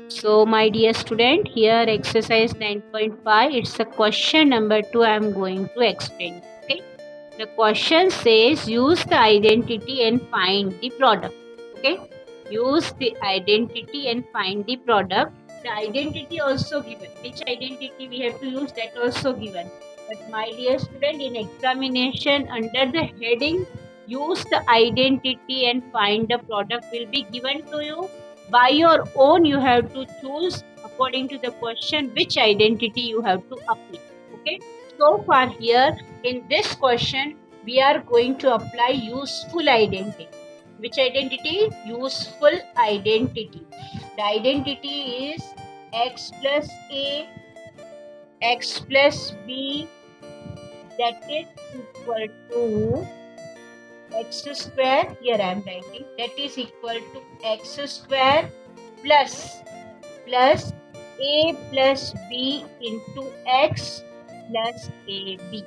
So my dear student, here exercise 9.5, it's a question number 2 I am going to explain. Okay. The question says use the identity and find the product. Okay. Use the identity and find the product. The identity also given. Which identity we have to use, that also given. But my dear student, in examination under the heading use the identity and find the product will be given to you. By your own you have to choose according to the question which identity you have to apply. Okay. So far here in this question we are going to apply useful identity. Which identity? Useful identity. The identity is x plus a, x plus b, that is equal to x square. Here I am writing that is equal to x square plus a plus b into x plus ab.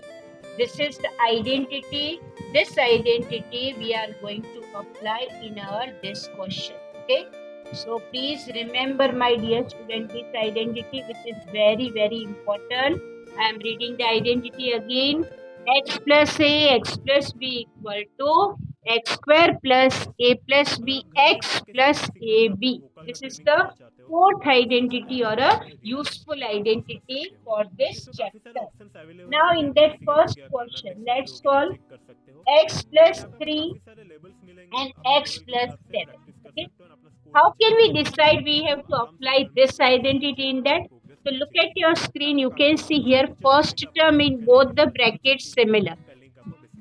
This is the identity. This identity we are going to apply in our this question. Okay. So please remember, my dear student, this identity which is very important. I am reading the identity again. X plus a, x plus b equal to x square plus a plus b, x plus ab. This is the fourth identity or a useful identity for this chapter. Now in that first question, let's solve x plus 3 and x plus 7. Okay. How can we decide we have to apply this identity in that? So look at your screen, you can see here first term in both the brackets similar.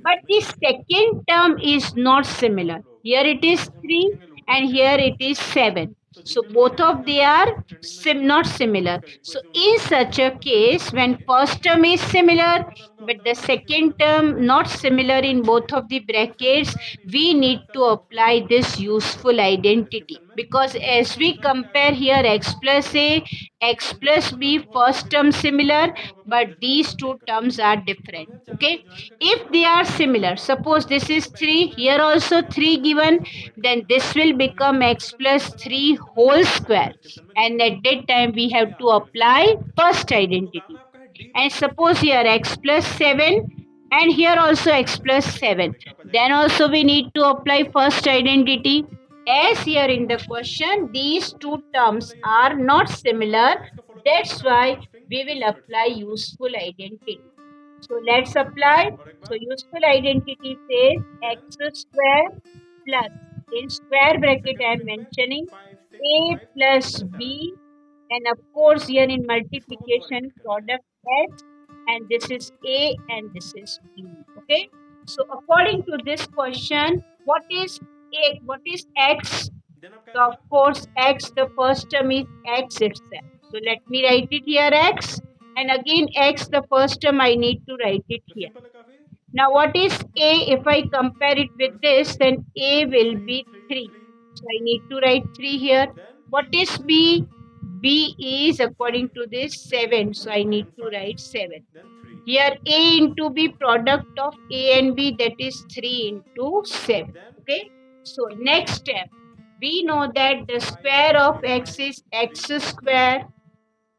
But the second term is not similar. Here it is 3 and here it is 7. So both of they are not similar. So in such a case, when first term is similar but the second term not similar in both of the brackets, we need to apply this useful identity, because as we compare here x plus a, x plus b, first term similar but these two terms are different. Okay. If they are similar, suppose this is 3, here also 3 given, then this will become x plus 3 whole square, and at that time we have to apply first identity. And suppose here x plus 7 and here also x plus 7, then also we need to apply first identity. As here in the question these two terms are not similar, that's why we will apply useful identity. So let's apply. So useful identity says x square plus, in square bracket I am mentioning, a plus b, and of course here in multiplication product x, and this is a and this is b. Okay. So according to this question, what is a, what is x? So of course x, the first term is x itself. So let me write it here x, and again x, the first term I need to write it here. Now what is a? If I compare it with this, then a will be 3. So I need to write 3 here. What is b? B is according to this 7. So I need to write 7. Here a into b, product of a and b, that is 3 into 7. Okay. So next step, we know that the square of x is x square.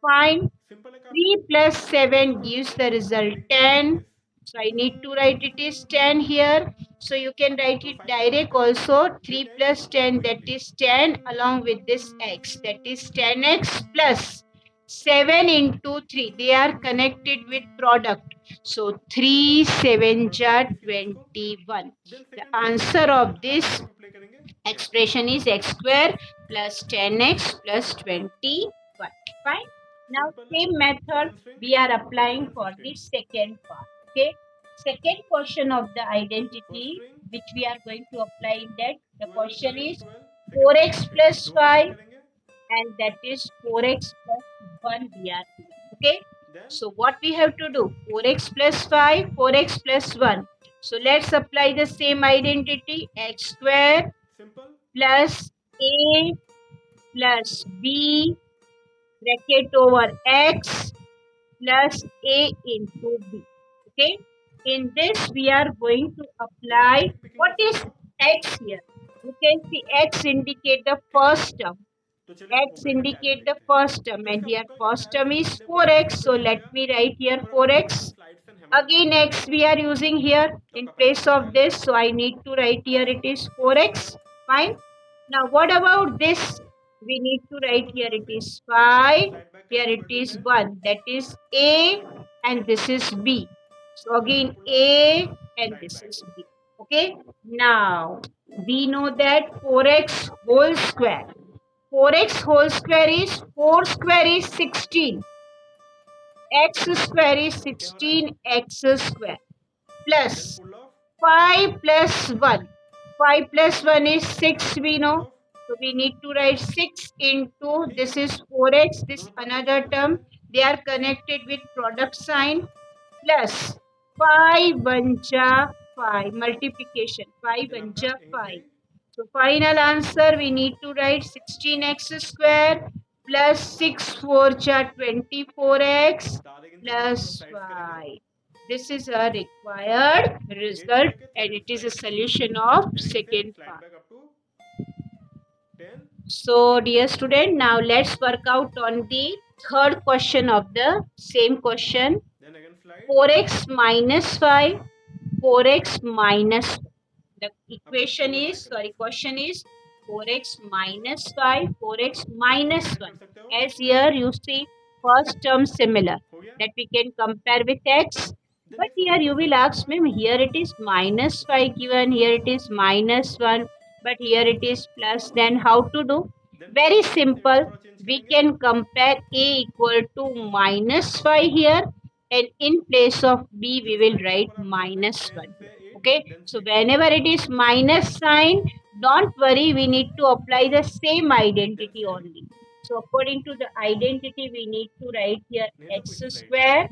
Find 3 plus 7 gives the result 10. So I need to write it is 10 here. So you can write it direct also. 3 plus 10, that is 10, along with this x, that is 10x plus 7 into 3. They are connected with product. So 3 7 ja 21. The answer of this expression is x square plus 10x plus 21. Fine. Now same method we are applying for the second part. Okay. Second question of the identity which we are going to apply in that. The question is 4x plus 5, and that is 4x plus 1 we are doing. Okay. So what we have to do? 4x plus 5, 4x plus 1. So let's apply the same identity. X square plus a plus b bracket over x plus a into b. Okay. In this we are going to apply, what is x here? You can see x indicate the first term. तो चलिए वो X करके क्या क्या indicate the देखते हैं। first term तो and इसका here मतलब first एज term is अपने को ऐसे 4x. सब So कुछ याद let रहेगा, me write here पर अपने को अपनी 4x. स्लाइड्स एंड हैमर करके Again देखना x है। we are using here तो in आपका फाइनल place आंसर क्या of आएगा? this. So I need to write here it is 4x. Fine. Now what about this? We need to write simple है here sir, it फिर is 5. Slide back Here करके it पढ़ लेते is हैं। 1. That is A and this is B. So then again pull off A and slide this is back. B. Okay. Now we know that 4x whole square. 4x whole square is 4 square is 16. X square is ये क्या हो रहा है? 16 x square then plus pull off 5 plus 1. 5 plus 1 is 6 we pull know. Off, So we need to write 6 into ठीक है, this is 4x, this दोनों part को another solve कर लेते term. हैं। They are connected with product sign plus 5 1 ja 5 multiplication 5 then 1 आपका ja यहीं से 5. So final answer we need to write 16x square plus 6 4 ja 24x तो आधे गिनती करेंगे तो plus स्लाइड्स करेंगे, 5. This is a required eight से result लेके and 13 it is a slides, solution of and यहीं से second slide part. Back up to 10। So dear student, now let's work out on the third question of the same question. Then again slide. 4x minus 5, 4x minus 1. The आपको equation close is, line करना है sorry, इसको। question is 4x minus 5, 4x minus कैसे add 1. कर सकते हो? As here you see first term similar हो गया। that we can compare with x. Then But next here हमारे you पास will है ask me, here it is minus 5 given, here it is minus 1, but here it is plus. Then how to do? Then pull Very off को simple. थोड़ा change We करेंगे। can compare a equal to minus 5 here, and in place of b we जो will slide के write ऊपर आपको है minus 1 10 से here. 8 Okay, then so 6 whenever it is minus sign, don't worry, we need to apply the same then identity same, only. So according to the identity we need to write here नहीं तो x पिछली slide. square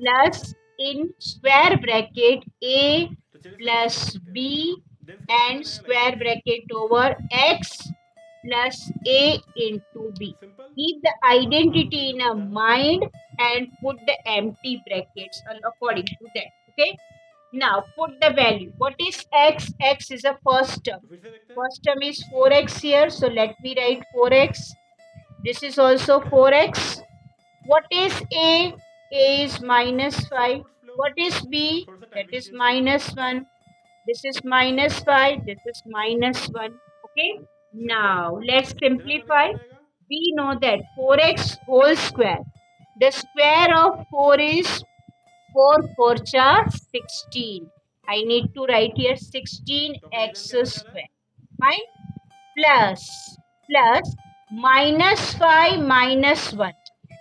plus in square bracket a तो चलिए इसका plus result देख लेते हैं। b then इसका and इक्वेशन है like square this, bracket over x plus a into b. Simple. Keep the बस फालतू identity चीजें in को a हटा दें। mind and put the empty brackets according to that. Okay. Now put the value. What is x? X is a first term. तो फिर से देखते हैं। First term is 4x here. So let me write 4x. This is also 4x. What is A? A is minus sir 5. Good flow, What is B? थोड़ा सा That timing is change कर लेते minus हैं। 1. This is minus 5. This is minus 1. Okay. Simple. Now let's then आपका next simplify. क्या रहेगा? We know that 4x whole square. The square of 4 is 4 4 cha 16. I need to write here तो आपका 16x reason कैसा जा रहा है? square. Fine. Plus minus 5 minus 1.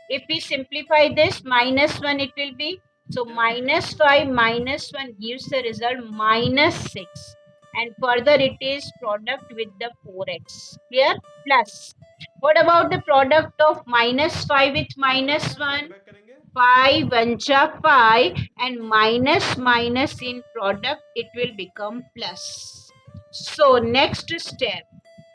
If we simplify this, minus 1 it will be. So then आपका minus next, 5 minus 1 gives the result minus 6. And further it is product with the 4x. Clear? Plus. What about the product of minus 5 with तो आपका minus रहेगा slide 1? Back करेंगे। 5 1 cha 5 and minus minus in product it will become plus. So next step,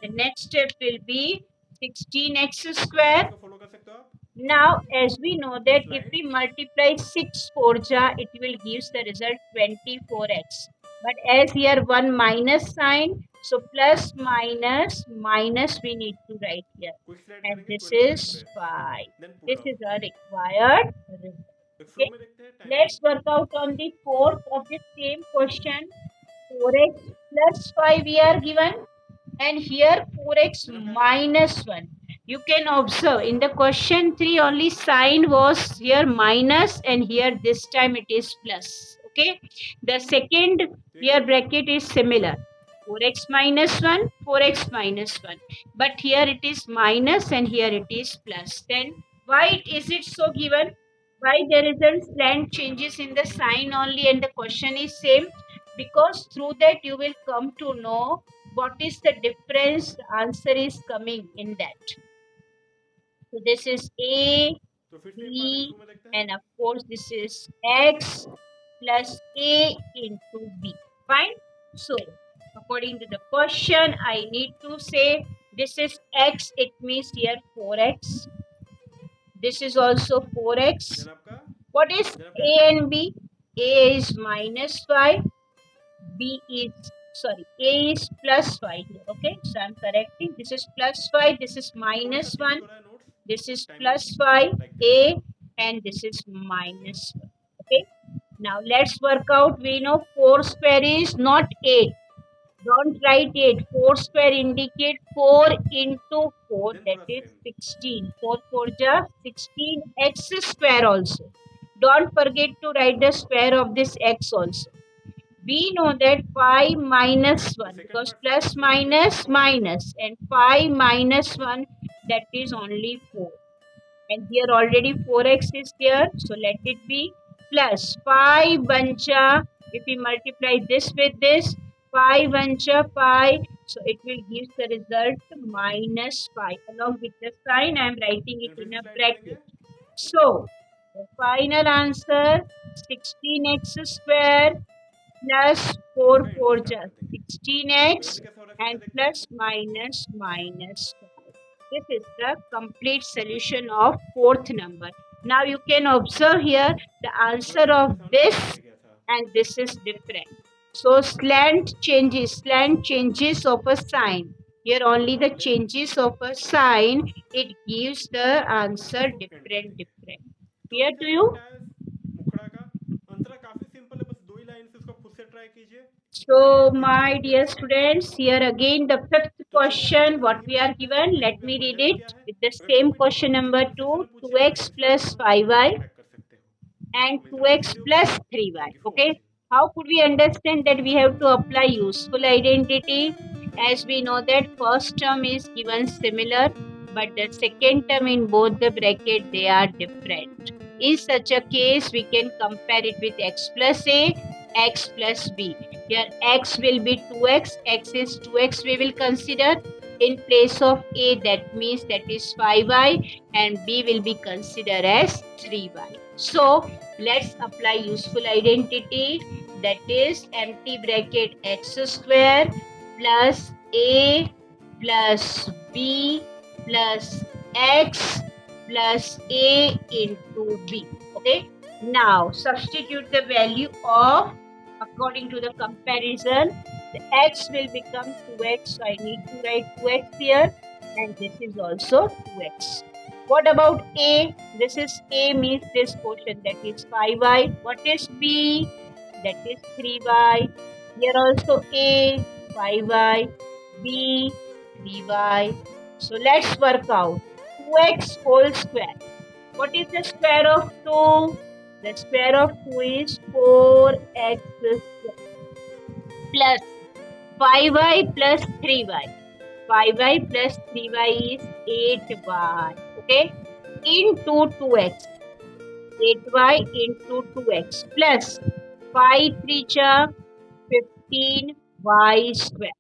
the next step will be 16x तो square. इसको follow कर सकते हो आप। Now as we know that if slide, we multiply 6 4 ja it will gives the result 24x. But as here one minus sign, so plus minus minus we need to write here, quick slide and करेंगे this 12x is पे, 5. Then pull This is off. a required result. एक flow Okay. में देखते हैं timing. Let's work out on the fourth of the same question. 4x plus 5 we are given, and here 4x then आपका minus 1. You can observe in the question 3 only sign was here minus and here this time it is plus. Okay. The second तो ये क्या here होगा? bracket is similar. 4x minus 1, 4x minus 1. But here it is minus and here it is plus. Then why is it so given? Why there is a slight तो changes फटाफट in follow the follow करते sign हैं। only and the question is same? Because through that you will come to know what is the difference, the answer is coming in that. So this is A, तो फिर से एक बार next B, flow में देखते हैं। and of course this is X plus A into B. Fine. So according to the question, I need to say this is X, it means here 4X. This is also 4X. Then आपका, What is then आपका A and B? A is minus 5, B is sorry, a is plus 5 here. Okay, so I'm correcting. This is plus 5, this is थोड़ा सा minus change 1, हो रहा है notes this is timing plus 5 like this a, and this is minus 1. Okay, now let's work out. We know 4 square is not 8. Don't write 8. 4 square indicate 4 into 4, then that पूरा is same 16. 4 4 ja 16 x square also. Don't forget to write the square of this x also. We know that 5 minus तो 1, second because part same plus उसी में वही minus common लेंगे minus, and 5 minus 1, that is only 4, and here already 4x is there, so let it be plus 5 buncha. If we multiply this with this, 5 buncha 5, so it will give the result minus 5. Along with the sign, I am writing it then फिर in से a slide करेंगे bracket. So the final answer 16x square plus 4 इसका into 4 start कर just देंगे 16x, तो ऐसे कैसे हो रहा है फिर से and देखते plus हैं minus minus 5. This is the complete solution of fourth number. Now you can observe here the थोड़ा answer सा of आपका साउंड this कट कट के गया था and this is different. So slant changes of a sign. Here only the then changes of a sign, it gives the answer इसको end कर different देंगे different. तो अभी Clear to कैसा you? लगता है मुखड़ा का अंतरा काफी सिंपल है बस दो ही लाइन से उसको खुद से ट्राई कीजिए इसी में So, आपकी my एबिलिटी dear टेस्ट होगी students, here again the fifth तो चलिए question सीधे what यहीं we पे are करते हैं given. देखते Let हैं me read क्वेश्चन it क्या है with the अगर same कोई भी question डाउट है number तो मुझसे 2, फ़ौरन पूछिए मैं 2x इसमें plus आपको 5y ट्रैक कर सकते हो and आपको मिल जाएगा 2x video plus 3y. Thank you for Okay. Watching How could we understand that we have to apply useful identity? As we know that first term is given similar, but the second term in both the bracket they are different. In such a case, we can compare it with x plus a, x plus b. Here x will be 2x, x is 2x we will consider. In place of a, that means that is 5y, and b will be considered as 3y. So let's apply useful identity, that is empty bracket x square plus a plus b plus x plus a into b. Okay. Now substitute the value of according to the comparison. The x will become 2x. So I need to write 2x here, and this is also 2x. What about a? This is a means this portion, that is 5y. What is b? That is 3y. Here also a, 5y, b, 3y. So let's work out 2x whole square. What is the square of 2? The square of 2 is 4x square plus 5y plus 3y. 5y plus 3y is 8y. Okay. Into 2x. 8y into 2x plus 5 3 15y square.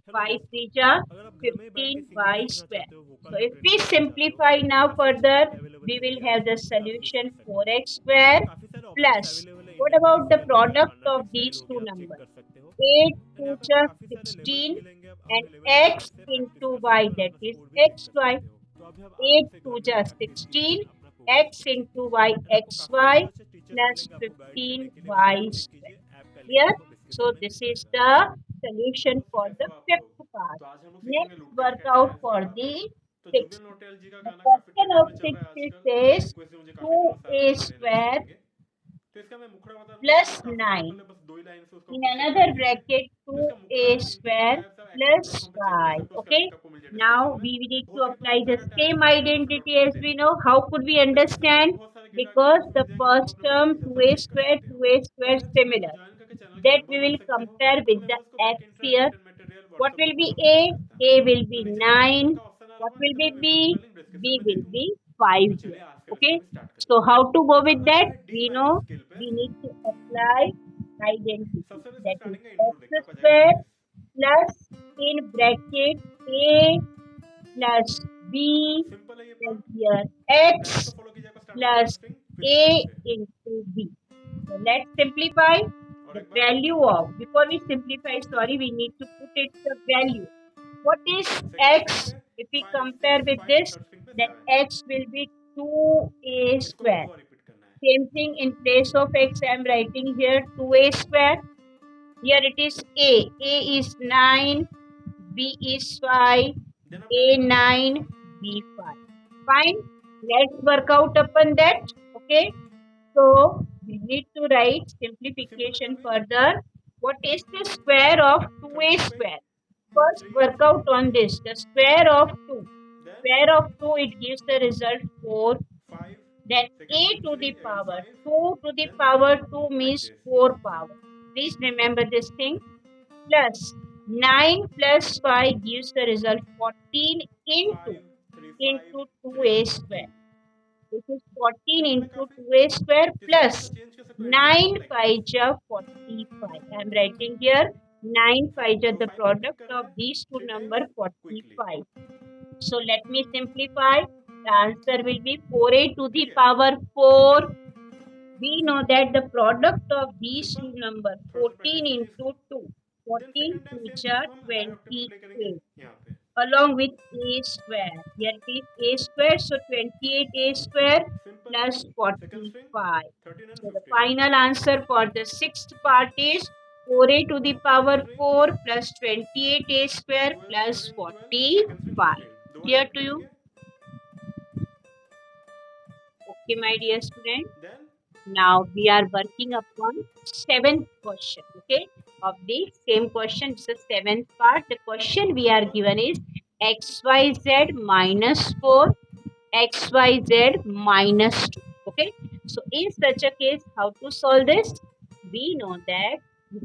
Hello 5 दोस्तों 3 अगर आप घर में ही बैठ के singing 15y सीखना square. चाहते हो वोकल So में if ट्रेनिंग we करना चाहते हो simplify तो now काफ़ी अच्छी further, ऐप अवेलेबल we है will ए have the जिसे आप यूज़ कर solution सकते हो 4x इसमें square काफ़ी सारे ऑप्शंस plus. अवेलेबल है What index about the listening हो गया product of Carnatic these style हो two गया आप चेक numbers? कर सकते हो 8 एंड 2 यहाँ पे आपको काफ़ी सारे लेवल्स 16 मिलेंगे आप and अपने लेवल के हिसाब x से प्रैक्टिस into कर y, सकते हो और that अपना is स्कोर भी चेक कर xy. सकते हो तो अभी आप 8 आराम से घर 2 में ही प्रैक्टिस कीजिए 16, अपना प्रोग्रेस x देखिए into y एंड आपको काफ़ी xy अच्छे अच्छे टीचर्स plus मिलेंगे आपको गाइड करने के लिए वीडियो 15y देखिए square. ऐप का लिंक Here, आपको so डिस्क्रिप्शन में this मिल is जाएगा the तो solution दोस्तों for कैसे the हो आप fifth लोग part. तो आज हम लोग सीखेंगे Next, लुटेरे work का out डांस for देखा आपने the तो sixth. जुबिन नौटियाल जी का The गाना काफी question ट्रेंडिंग of में चल रहा है sixth is आजकल इसका says रिक्वेस्ट भी मुझे काफी दिनों से आ रहा 2a था मेरे नेक्स्ट square करेंगे तो इसका मैं मुखड़ा बता दूं मुखड़ा plus काफी 9 सिंपल है बस दो ही लाइन से उसको in खुद से ट्राई another कीजिए bracket तो इसका 2a मुखड़ा सिंपल square है सब plus एक्टिव.com पे चेक कर 5. सकते हो उसका Okay. लिंक आपको मिल जाए Now डिस्क्रिप्शन में we need हो to सके तो apply आप the जाकर same identity talentmaster.com पे as we देख know. लीजिए How could we तो इसके सिवा और भी understand? बहुत सारे गिटार के Because लिंक्स the मिल जाएंगे आपको first अपने मन term के हिसाब से 2a चेक कर square सकते हो 2a और square अगर चैनल को similar, ज्वाइन करके चैनल के that मेंबर we बन will सकते हो compare तो with मैं the बस को x back intra here. Content material What WhatsApp will group be में सब प्रोवाइड a? करता है A will तो be नीचे ज्वाइन 9. का ऑप्शन आ रहा What होगा will नीचे be मैं मेंबरशिप का b? लिंक डिस्क्रिप्शन B में दे will दूंगा be 5 तो here. चलिए आज का लेक्चर Okay. अभी स्टार्ट करते So हैं how to go तो with अब that? आते हैं D We minor know scale पे we need to apply identity. सबसे पहले इसका That is स्टार्टिंग का इंट्रो देखिए x आपका जाएगा square like this plus in bracket a plus b simple है ये and पार्ट here टाइमिंग को x फॉलो कीजिए आपको स्टार्ट होगा plus first string fifth string a से into b. So let's simplify और the एक बार value of. Before we simplify, sorry, we need to put it the value. What is second string x? पे If we 5 compare 6 with 5 this, third string पे then 7 x will be 2a इसको भी square. दो बार repeat करना है Same thing in place of x, I am writing here 2a square Here it is A. A is 9, B is 5, then आप क्या A करना 9, B 5. Fine. Let's work out upon that. Okay. So we need to write simple है simplification काफी further. What is the square of 2A 32 by square? First work 3 out on this. The square of 2. Then Square of 2, it gives the result 4. 5 Then a second to 3 the again power 5 2 to the then power 2 3 like means this 4 power. Please remember this thing. Plus 9 plus 5 gives the result 14 into 5 3 5 into 3 2a 2 square. This is 14 simple है into काफी 2a square इसको थोड़ा सा plus change कर सकते हो anti clock 9 like 5 ja 45. I am writing here 9 5 ja तो the 5 पे क्लिक product करना of है these two 3 number times quickly 45. So let me simplify. The answer will be 4a to the ठीक है power 4. We know that the product of these two simple numbers थोड़ा सा 14 practice कीजिए into इसको 2, then 14 second time 2 same ja चीज को हम आई of 2 पे प्ले करेंगे 28 यहाँ पे along with a square. Here it is a square, so 28 a square simple plus second string 45. 13 and So the 15 final answer for the sixth part is 4a to the first power string 4 plus 28 a square 12 plus 13 12 second string 45. 15 दो बार Clear repeat to you? करेंगे Okay, my dear student. Then Now we are working upon seventh question, okay, of the same question. It's the seventh part. The question we are simple given is xyz minus 4, xyz minus 2, okay. So in such a case, how to solve this? We know that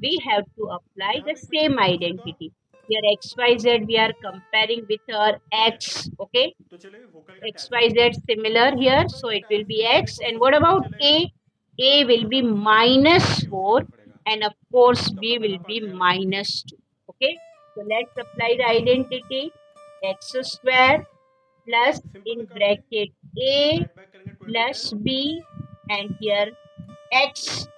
we have to apply यहाँ the पे quickly same क्या पूछा था identity. Here xyz we are comparing with our ठीक है x, okay. तो चलेगा vocal का टैग से XYZ similar इसमें here, वोकल so का it will टैग be सीखने x. को And what बहुत about पता चलेगा a? तो A will आपको be जावास्क्रिप्ट minus का यूज 4, करना पड़ेगा and of course तो b अपना will पहला पार्ट be हो जाएगा easy minus 2. Okay, so let's apply the identity. X square plus simple है in काफी bracket a स्लाइड बैक करेंगे 2010 plus b, and here x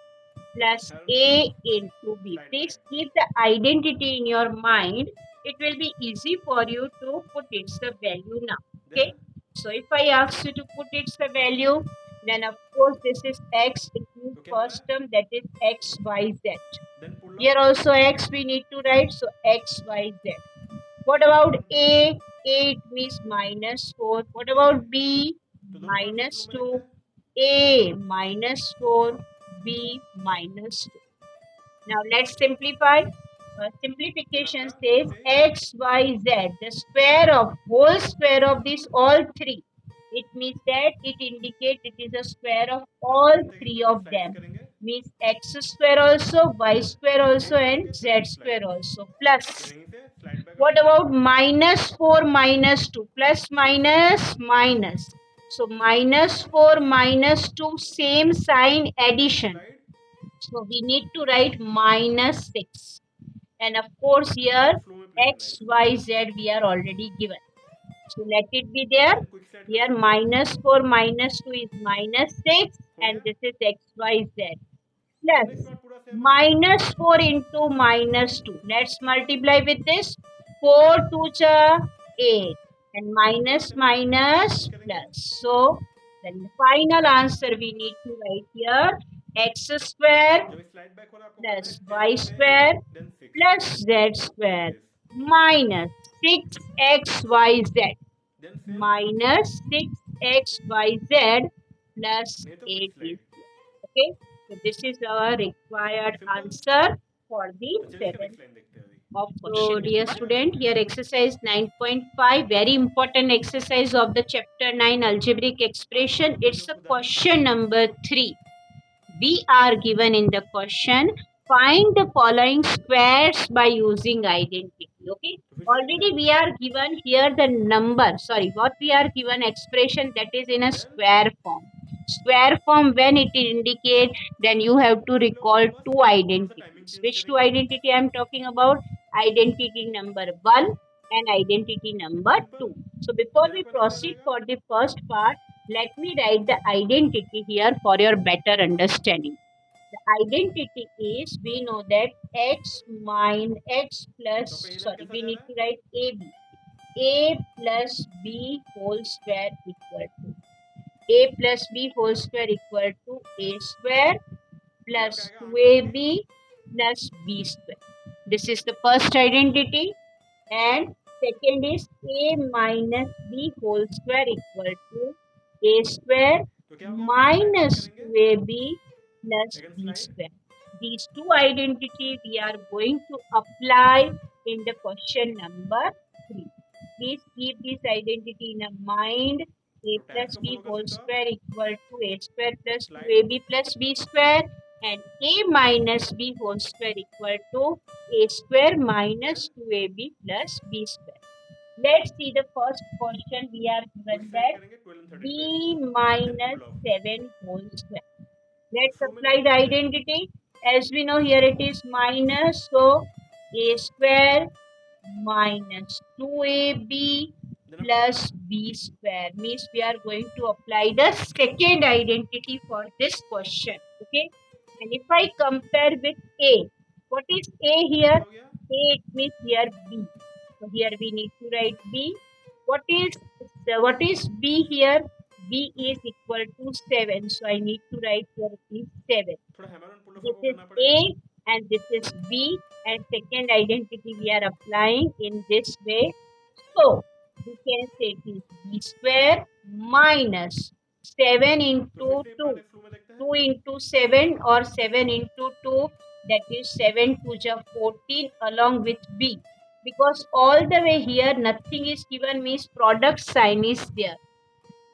plus help a into b. Slide Please back keep the identity in your mind. It will be easy for you to put its the value now. Okay. Then So if I ask you to put its the value, then of course this is x. It means तो क्या हो रहा first है term, that is x y z. Then pull Here up also x we need to write, so x y z. What about then pull a? Up A it means minus 4. What ठीक है about b? तो दोनों part को flow Minus में देखते 2. हैं A minus 4. B minus 2. Now let's simplify. Then Simplification आपका says same x, y, z, the square of whole square of these all three. It means that it indicates it is a square of आप all करते three करते of slide भी them. करेंगे Means x square also, y square also, एक and करेंगे फिर z एक square slide also. फिर Plus. यहीं से स्लाइड बैक What अपने about minus 4 minus 2? Plus minus minus. So minus 4 minus 2, same sign next addition. Slide So we need to write minus 6. And of course इसको here flow में play करना है x, इसको y, z we are already given. So let it be there. Then quick slide कर Here सकते हो minus 4 minus 2 is minus 6, हो and गया this is x, y, z. तो Plus नेक्स्ट पार्ट पूरा सेम है minus 4 into minus 2. Let's multiply with this. 4 2 cha 8, and पूरा minus same process है minus प्लस करेंगे plus. So then the final answer we need to write here x square जब slide back हो रहा है आपको करना है plus 10 y से square 8 then 6 plus z like square this minus 6xyz then same minus 6xyz plus नहीं तो quick 8 is slide here. Okay, so this is our required simple answer for the तो चलिए इसका seventh नेक्स्ट लाइन देखते हैं अभी of question. So dear हो गया student, here exercise 9.5, very important exercise of the chapter 9 algebraic आपको expression. Number It's जो a खुदा है question number 3. We are given in the question, find the following squares by using identity. Okay, तो फिर से लिखना already है we are given here the number, sorry, what we are given expression that is in a then square form. Square form, when it indicates, then you have to हम लोग recall बस two थोड़ा सा timing identities. Change Which two करेंगे identity I am talking about? Identity number 1 and identity number simple 2. So before यहाँ we पे क्या proceed रहेगा for the first part, let me write the identity here for your better understanding. The identity is, we know that x minus x तो plus, आपका ये line sorry, कैसा we जा need रहा to है write a plus b whole square equal to a plus b whole square equal to a square तो ये आपका plus आएगा 2ab plus b square. This is the first identity. And second is a minus b whole square equal to a square तो क्या होगा, हम slide check minus करेंगे. 2ab plus again b slide. square. These two identities we are going to apply in the question number 3. Please keep this identity in mind. A तो tabs plus को b follow कर whole सकते हो square आप. equal to a square plus slide. 2ab plus b square, and a minus b whole square equal to a square minus then 2ab plus b square. Let's see the first question. We are quick given slide that करेंगे 12 and 13 पे. b then minus pull off. 7 whole square. तो Let's शुरू में क्या apply कर the सकते हैं. identity. As we know, here it is minus, so a square minus 2ab then apply. plus b square means we are going to apply the second identity for this question. Okay, and if I compare with a, what is a तो here? क्या हो गया. A, it means here b, so here we need to write b. What is b here? B is equal to 7, so I need to write here it is 7. थोड़ा hammer on pull off This आपको is करना A पड़ेगा. and this is B, and second identity we are applying in this way. So we can say it is B square minus 7 तो फिर into से 2. Part x flow में देखते हैं. 2 into 7 or 7 into 2, that is 7 to the 14 along with B. Because all the way here nothing is given means product sign is there.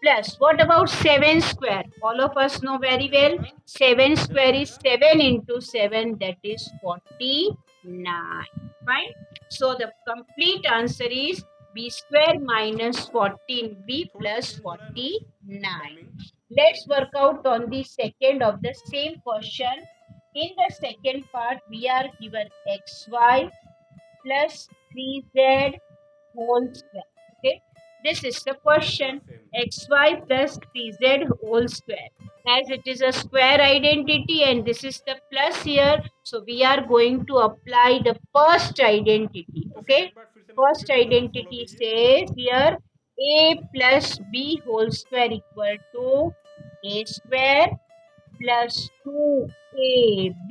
Plus, what about 7 square? All of us know very तो क्या well. होगा. 7 then square apply is का. 7 into 7, that is 49. Fine. So, the complete answer is b square minus 14b थोड़ा सा plus change हो रहा है notes. 49. Timing. Let's like work this. out on the second of the same question. In the second part, we are given xy plus 3z whole square. Okay, this is the पूरा question. Same. Xy plus 3z whole square. As it is a square identity and this is the plus here, so we are going to apply the first identity. तो Okay, second part फिर से मैं first complete कर देता हूँ, follow identity कीजिए. says here a plus b whole square equal to a square plus 2ab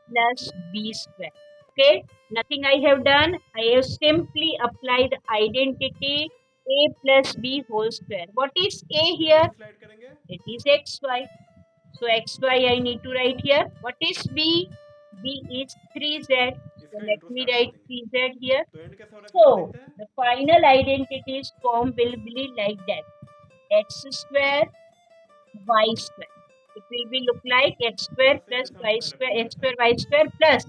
plus b square. Okay, nothing I have done. I have simply applied identity a plus b whole square. What is a तो here? Next slide करेंगे. It is xy. So xy I need to write here. What is b? B is 3z. So इसका let intro me start कर write देंगे. 3z here. तो and कैसा हो रहा है फिर से So देखते हैं. the final identities form will be like that. X square y square. It will be look like x square वैसे plus जैसे हमने y पहले square, प्रूव किया x था. square y square plus.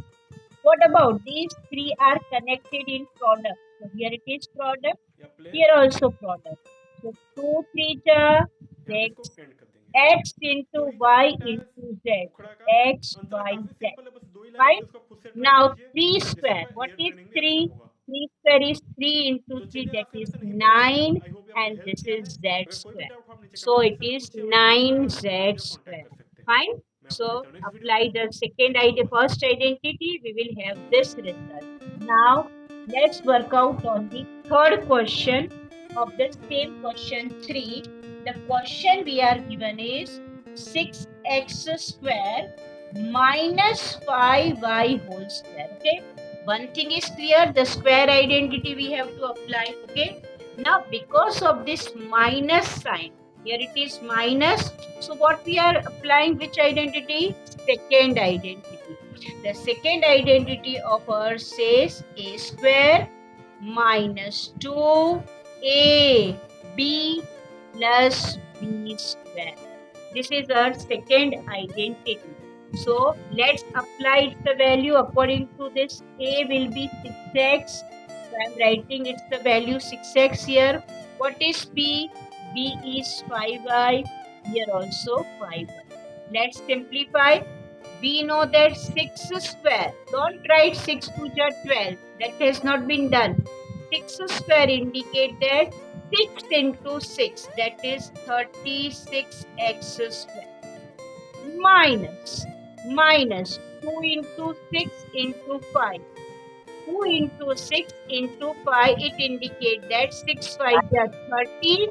What about these three are connected in product? So here it is product, या plane. here also product. So 2 3 ja यहाँ पे इसको x, एंड कर देंगे. x तो into ही y कंप्लीट है into z, उखड़ा का. x अंतरा y काफी z. सिंपल है, बस दो ही लाइन Fine. से इसको खुद से ट्राई Now कीजिए, 3 जिससे square. आपका What एयर is ट्रेनिंग भी अच्छा 3? होगा. 3 square is 3 into तो 3, चलिए, that आपसे is वैसे नहीं पढ़ रहे हैं. 9, आई होप ये आपको and हेल्प this किया है. is z अगर कोई भी square. डाउट हो आप नीचे So कमेंट it सेक्शन में is पूछिए, वरना मुझे 9z कांटेक्ट square. कर सकते हैं. Fine. मैं आपको So मिलता हूँ नेक्स्ट वीडियो apply में. the second thank you so ID, much. first identity, we will have this result. Now let's work out on the third question of the same question 3. The question we are given is 6x square minus 5y whole square. Okay, one thing is clear, the square identity we have to apply. Okay, now because of this minus sign, here it is minus, so what we are applying, which identity? Second identity. The second identity of ours says a square minus 2ab plus b square. This is our second identity. So let's apply the value according to this. A will be 6x. So I'm writing it's the value 6x here. What is b? B is 5y. Here also 5y. Let's simplify. We know that 6 square. Don't write 6 to the 12. That has not been done. 6 square indicate that 6 into 6, that is 36x square, minus 2 into 6 into 5. 2 into 6 into 5, it indicates that 6 5 are 30,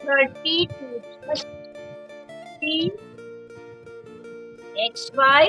30 to 30 xy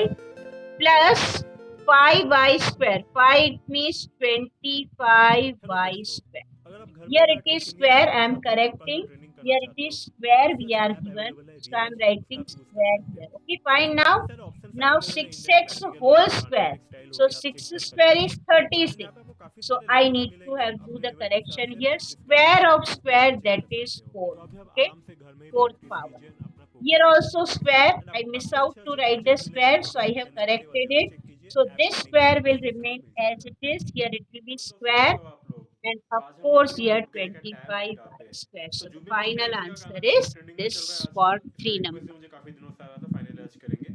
plus 5y square. 5 means 25y square. अगर आप घर में Here it बैठ के is singing square. I classes am या फिर correcting. Personal training करना Here it चाहते हो is square तो we इसका are ऐप given. अवेलेबल है So I am रियल, उसका writing आप यूज़ कर square सकते here. हो। Okay, fine इसमें now. बहुत सारे ऑप्शंस Now अवेलेबल है, इंडियन 6x प्रैक्टिकल whole हो गया, square. अल्जेब्रिक स्टाइल हो So गया, आप चेक 6 कर square सकते हो। is and 36. यहाँ पे आपको काफ़ी So सारे I लेवल्स need to मिलेंगे, have आप do the लेवल के हिसाब correction से here. प्रैक्टिस कर Square सकते of हो, square चेक that कर is सकते हो। 4. तो अभी आप Okay, आराम से घर में ही fourth प्रैक्टिस power. कीजिए, अपना Here प्रोग्रेस also कीजिए square. एंड I आपको miss काफ़ी out अच्छे to अच्छे write the टीचर्स मिलेंगे, square, so आप I मेरे have चैनल पे corrected वगैरह it. चेक कीजिए, So ऐप this का लिंक square आपको will डिस्क्रिप्शन में remain मिल as जाएगा। it is. Here it will be दोस्तों square. कैसे हो आप लोग? And तो of आज हम course सीखेंगे here वोकैब का टैग्स 25 किताब पे। square. तो So the जो भी final वोकैबुलरी का answer काफ़ी is ट्रेंडिंग में चल रहा है this आजकल, for इसका 3 रिक्वेस्ट number. भी मुझे काफ़ी दिनों से आ रहा था, फाइनली आज करेंगे।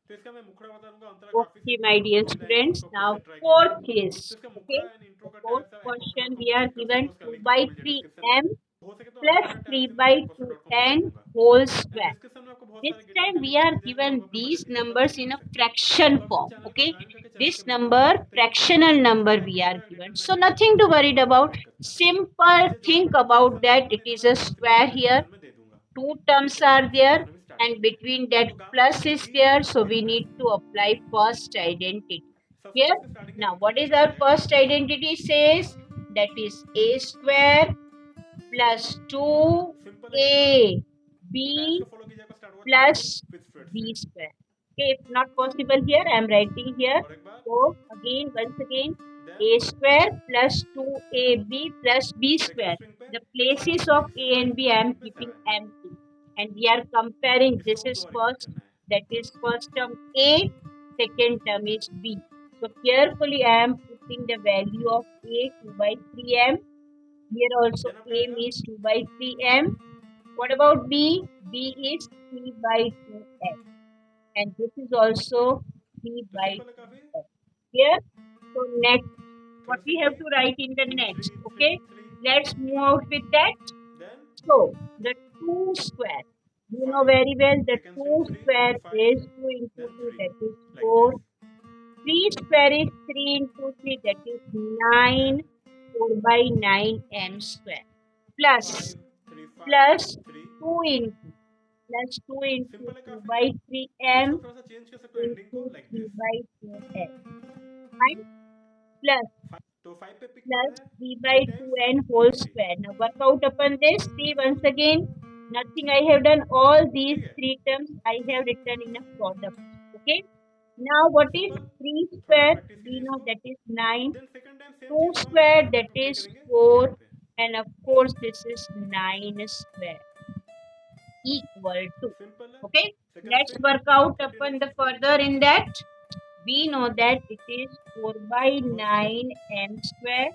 तो इसका मैं मुखड़ा बता दूंगा, अंतरा काफ़ी Okay, सिंपल my है, बस dear दो ही लाइन से students. इसको खुद से Now ट्राई कीजिए। fourth तो is इसका okay. मुखड़ा एंड इंट्रो The का fourth टैग्स आप एकोस्टर question डॉट कॉम we पे are चेक कर सकते given हो, उसका 2 लिंक by आपको मिल जाएगा 3 डिस्क्रिप्शन में। m हो सके तो plus अल्जेब्रा 3 टैग से by मैं एकोस्टर 2 डॉट कॉम पे दे n दूंगा whole एंड square. डिस्क्रिप्शन में आपको बहुत This सारे गिटार time के we लिंक्स are मिल जाएंगे, वहाँ given पे अपने these बजट के हिसाब से numbers चेक in कर a सकते हो। fraction तो आप मेरे form. चैनल को Okay, ज्वाइन करके चैनल this के मेंबर बन number सकते हो, fractional और number इसमें we बहुत are सारे given. Return So mathematics nothing के to क्वेश्चन worried आपको about. प्रोवाइड करता है। Simple मुझे ज्वाइन think करने का about ऑप्शन that. नहीं It is मिलेगा, मैं a ऊपर से नीचे square here. डिस्क्रिप्शन में दे दूंगा। Two तो terms चलिए are आज का there, क्वेश्चन हम स्टार्ट and करते हैं। between that तो gamma plus equal to is b there, into so c we by need टू। to apply first identity सबसे here. पहले स्टार्टिंग में Now what is introduction our हो जाएगा। first identity says? That is a square plus simple है कितना? 2ab तो tags को फॉलो कीजिएगा, स्टार्ट होगा छोटे से plus फिर स्प्रेड b से। square. Okay, if not possible here, I am writing here. और एक बार So again, once again, then a square plus 2ab plus b second square. String पे The 5 places पे of 6, a and 5 b I am string पे keeping 7। empty. And we are comparing. इसको This आपको is दो बार repeat first, करना है। that is first term a, second term is b. So carefully I am putting the value of a 2 by 3m. Here also then आपका a आएगा is 2 by 3m. What about b? B is 3 by 2m. And this is also 3 तो by simple है काफी। 2m. Here, so next, what third we string have पे to write in the 2 3 next, 3 okay? 3, Let's move out with that. Then So, the 2 square, you know 5, very well the second string 2 3 square 5, is 2 into then 2, 3 that is like 4. This. 3 square is 3 into 3, that is 9, then 4 by 9m square. Plus, 5 3 5 plus 3। 2 into, plus 2 into simple है 2 काफी। by इसको 3m थोड़ा सा change कर सकते हो ending को into like 3 this. by 2m. Fine? Plus, तो 5 पे पिक plus करना है 3 by 3 times 2n 2 whole 3। square. Now work out upon this. See once again, nothing I have done. All these ठीक है, three terms I have written in a product. Okay. Now what is simple. 3 थोड़ा सा square? Practice We कीजिए know इसको। that is 9. Then second time same 2 चीज को हम square यहाँ पे that अप्लाई is करेंगे, यहाँ 4. पे। And of course this is 9 square equal to. Simple है। Okay. Second Let's string work out upon continuous the spread. further in that. We know that it is 4 by first string 9m square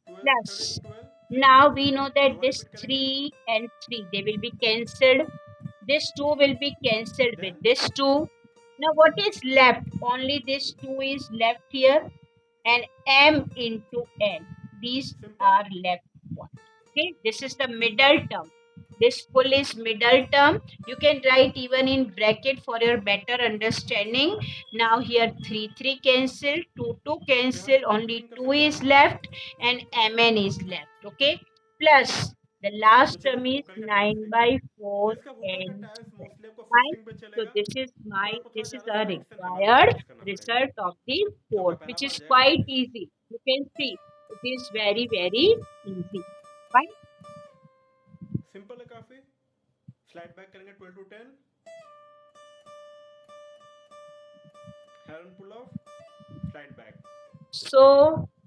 12 13 plus. 12, second Now string we पे know that दो बार this repeat करेंगे। 3 and 3 they will be cancelled. This 2 will be cancelled with then this 2. Now what is left? Only this 2 is left here and m into n. These simple. are left one. Okay, this is the middle term. This full is middle term. You can write even in bracket for your better understanding. Now here 3 3 cancel, 2 2 तो यहाँ पे cancel, only multiplication कर 2 सकते हो is आप। left and mn is left. Okay, plus the तो last चलिए term हम is वोकल का टैग्स 9 देखते हैं। by तो 4 इसका वोकल का n टैग्स square. मोस्टली आपको फर्स्ट Fine. स्ट्रिंग पे So चलेगा, this is तो आपको थोड़ा this is ज़्यादा a practice and hammer required practice करना पड़ेगा। result of the तो आपका fourth, पहला which पार्ट is जाएगा like quite this. easy. You can see it is very easy. Fine. Simple है काफी। स्लाइड बैक करेंगे 12 to 10, हेरन pull off, slide back. So,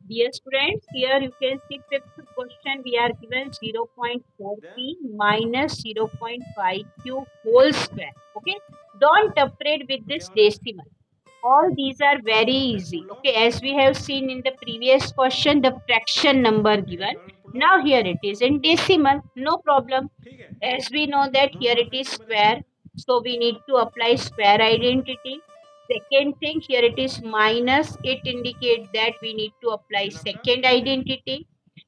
dear students, here you can see fifth question we are given then 0.4p minus 0.5q whole square. Okay, don't afraid with तो क्या this हो रहा है? decimal. All these are very then easy. Pull Okay, off, as we have seen in the previous question, the fraction number ठीक है, given. हेरन pull Now off, here it is in decimal, no problem. ठीक है। As we know that दोनों here it तरफ से is same बनेगा। square, so we need to apply square identity. Second thing, here it is minus, it indicates that we need to apply then आपका second identity,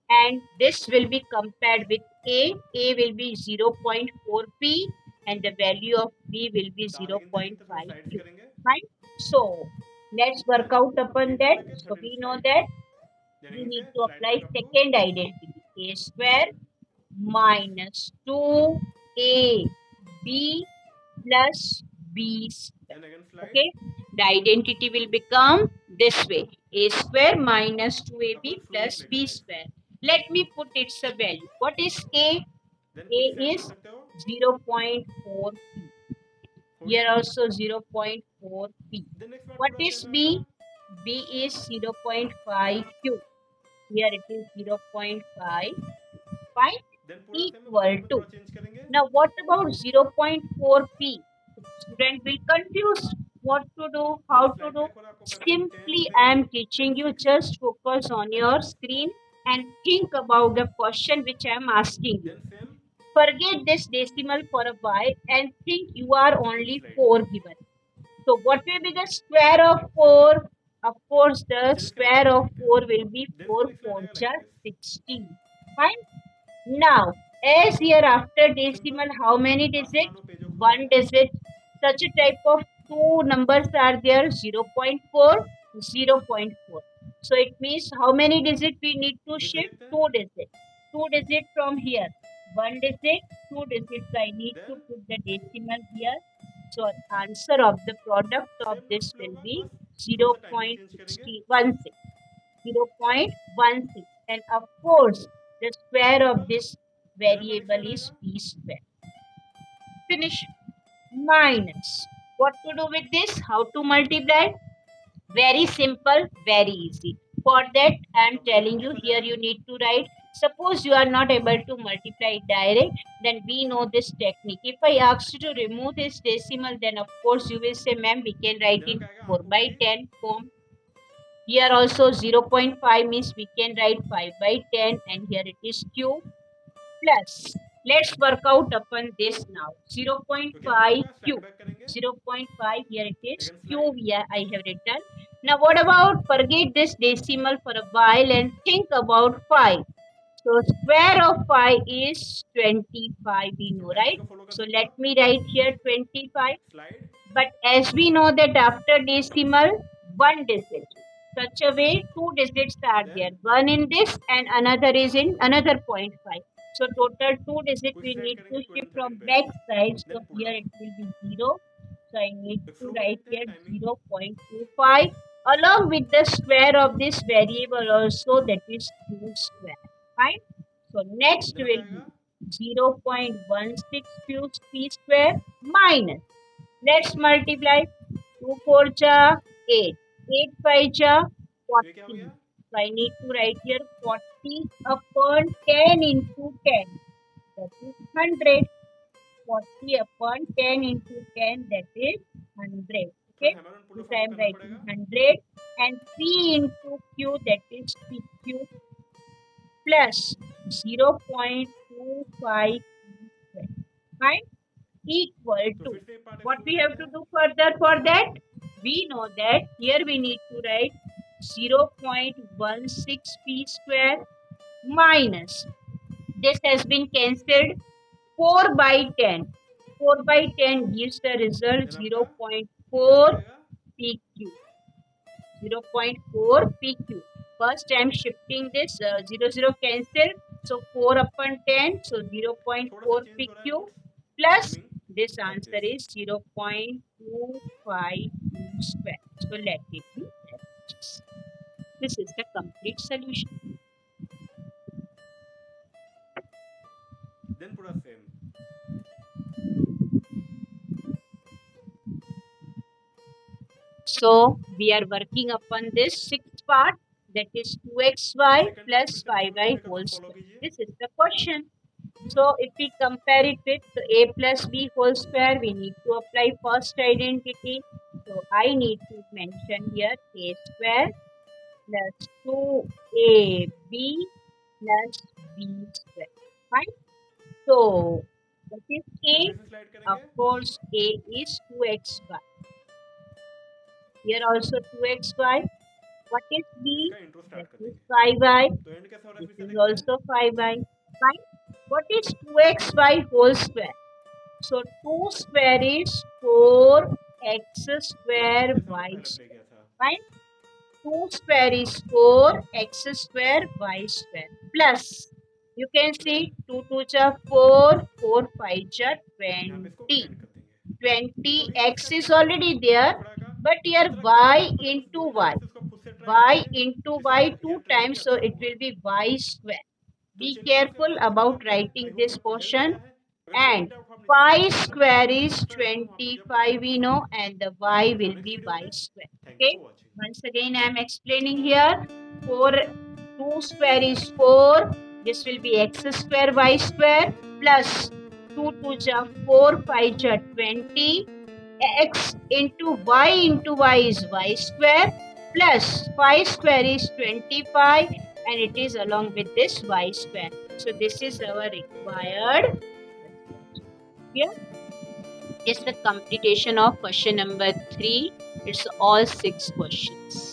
and this will be compared with a will be 0.4p and the value of b will be तो आधे गिनते गिनते थोड़ा sides 0.5q. करेंगे। Fine. So let's work then out upon 8 से that. लेके So 13 we know slides, that यानी we यहीं need से to slide apply back up to second identity. A square 12 minus 2ab plus b square. And again slide. Okay. The identity will become this way. A square minus 2ab अब slowly plus play b करें इसे. square. Let me put its a value. What is A? Then A कुछ set कर is सकते हो. 0.4 p. हो Here गया. also 0.4 p. Then next bar What पूरा is सेम रहेगा. B? B is 0.5 q. Here it is 0.5. Fine. Then पूरा same है, बस Equal यहाँ पे to. थोड़ा चेंज करेंगे. Now what about 0.4p? Student will confuse what to do, मैंने how to स्लाइड में do. एक बार आपको बताया 10 Simply I 20 am then teaching you, 60 just focus on and your then screen and think about the question which I am asking you. then same Forget this decimal for a while and think you are next only slide. 4 given. So what will be the square of Then 4? Of course, the चलिए इसके next square slide of देखते 4 हैं. will be Then 4 इसका next slide 4 आएगा like just this. 16. Fine. Now, as here after decimal, simple. how many digits? आसमान में पेजों खुला One है. digit. Such a type of two numbers are there 0.4, 0.4. So it means how many digits we need to फिर से shift? देखते हैं. Two digits. Two digits from here. One digit, two digits. I need to Then put the decimal here. So answer of the product of same rules this play will होगा, be बस थोड़ा सा timing change करेंगे. 0.16. 0.16, and of course the square of simple. this then आपका next variable slide is आएगा. p square. Finish. Minus. What to do with this? How to multiply? Very simple, very easy. For that I am तो आपका telling देखो you, कैसा here जाएगा. you need to write. Suppose you are not able to multiply direct, then we know this technique. If I ask you to remove this decimal, then of course you will say, ma'am, we can write then in आपका आएगा 4 आपको by ऊपरी. 10 form. Here also 0.5 means we can write 5 by 10, and here it is q plus. Let's work out upon this now. तो क्या करना 0.5 होगा, slide q. Back करेंगे. 0.5, here it is again q slide. here I have written. Now what about, forget this decimal for a while and think about 5. So square of 5 is 25, we know, ऐसे right? को follow कर So सकते let हो. me write here 25. Slide. But as we know that after decimal, one digit. Such a way, two digits are there. Then One in this and another is in another point 5. So total two digits कुछ we set need करेंगे to 2 shift and from 13 पे. back side. So then put here down. it will be 0. So I need एक to slow में write देखते हैं here timing. 0.25 along with the square of this variable also, that is q square. Fine. So next then क्या will आएगा. be 0.16 q p square minus. Let's multiply. 2 4 ja 8. 8 5 ja तो ये क्या हो 40. गया. So I need to write here 40 upon 10 into 10. That is 100. 40 upon 10 into 10, that is 100. थोड़ा Okay. Hammer on pull This I follow am करना writing पड़ेगा. 100. And p into q, that is pq plus 0.25 square. Fine. Equal तो to. फिर से एक part What explore we have करते to हैं. do further for that? We know that here we need to write 0.16 p square minus. This has been cancelled. 4 by 10. 4 by 10 gives the result then आपका 0.4 यहाँ क्या आएगा. pq. 0.4 pq. First I am shifting this 0 0 cancel. So 4 upon 10. So थोड़ा सा 0.4 change हो रहा है pq roots. plus timing this like answer this. is 0.25 square. So let it be this. This is the complete solution. Then पूरा same. So we are working upon this sixth part, that is 2xy second part फिर plus से मैं follow 5y करने का, whole बस follow square. कीजिए. This is the question. So if we compare it with a plus b whole square, we need to apply first identity. So I need to mention here a square plus 2ab plus b square. Fine. So what is then a? फिर से slide Of करेंगे. course a is 2xy. Here also 2xy. What is b? इसका intro That start कर is देंगे. 5y. तो and कैसा हो रहा है This फिर से is देखते हैं. also 5y. Fine. What is 2xy whole square? So 2 square is 4x वही square जैसे हमने y पहले प्ले square. किया था. Fine. 2 square is 4x square y square plus. You can see 2 2 ja 4, 4 5 ja यहाँ पे इसको 20. एंड कर देंगे. तो 20 ये इसका x is क्या है, already there. थोड़ा का. but here अंतरा काफी y सिंपल है, बस दो into ही y, लाइन से इसको खुद से ट्राई कीजिए। into इससे y आपका two रिजल्ट रिजल्ट times, भी so अच्छा it होगा। will be y square. तो Be चलिए बेटा, careful इसका आंसर about करते हैं। आई writing होप this आपको हेल्प portion. किया है। अगर कोई भी And डाउट हो आप नीचे pi कमेंट करना, square मैं is कोशिश करता हूँ आपको जब रिप्लाई 25 कर we सकूँ। know, and the y मिलते हैं will next be video y पे। square. Thank you Okay, for watching. once again I am explaining here. 4 2 square is 4. This will be x square y square plus 2 2 ja 4, 5 ja 20. X into y is y square plus 5 square is 25, and it is along with this y square. So this is our required. Here is the completion of question number 3. It's all 6 questions.